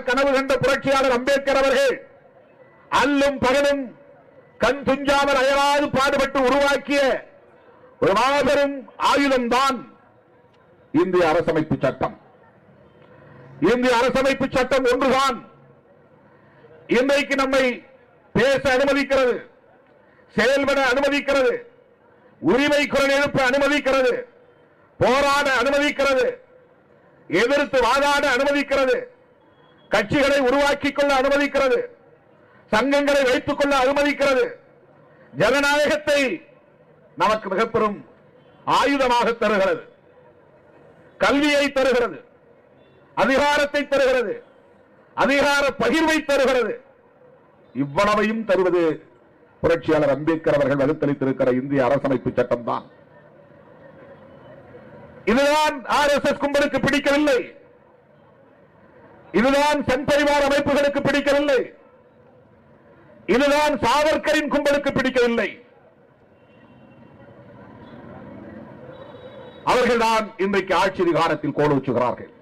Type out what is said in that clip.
கனவு கண்ட புரட்சியாளர் அம்பேத்கர் அவர்கள் அல்லும் பகலும் கண் துஞ்சாமல் அயராது பாடுபட்டு உருவாக்கிய ஒரு மாபெரும் ஆயுதம்தான் இந்திய அரசமைப்பு சட்டம். இந்திய அரசமைப்பு சட்டம் ஒன்றுதான் இன்றைக்கு நம்மை பேச அனுமதிக்கிறது, செயல்பட அனுமதிக்கிறது, உரிமை குரல் எழுப்ப அனுமதிக்கிறது, போராட அனுமதிக்கிறது, எதிர்த்து வாதாட அனுமதிக்கிறது, கட்சிகளை உருவாக்கிக் கொள்ள அனுமதிக்கிறது, சங்கங்களை வைத்துக் கொள்ள அனுமதிக்கிறது. ஜனநாயகத்தை நமக்கு மிகப்பெரும் ஆயுதமாக தருகிறது, கல்வியை தருகிறது, அதிகாரத்தை தருகிறது, அதிகார பகிர்வை தருகிறது. இவ்வளவையும் தருவது புரட்சியாளர் அம்பேத்கர் அவர்கள் வகுத்தளித்திருக்கிற இந்திய அரசமைப்பு சட்டம் தான். இதுதான் RSS கும்பலுக்கு பிடிக்கவில்லை, இதுதான் சங் பரிவார் அமைப்புகளுக்கு பிடிக்கவில்லை, இதுதான் சாவர்கரின் கும்பலுக்கு பிடிக்கவில்லை. அவர்கள்தான் இன்றைக்கு ஆட்சி அதிகாரத்தில் கோலோச்சுகிறார்கள்.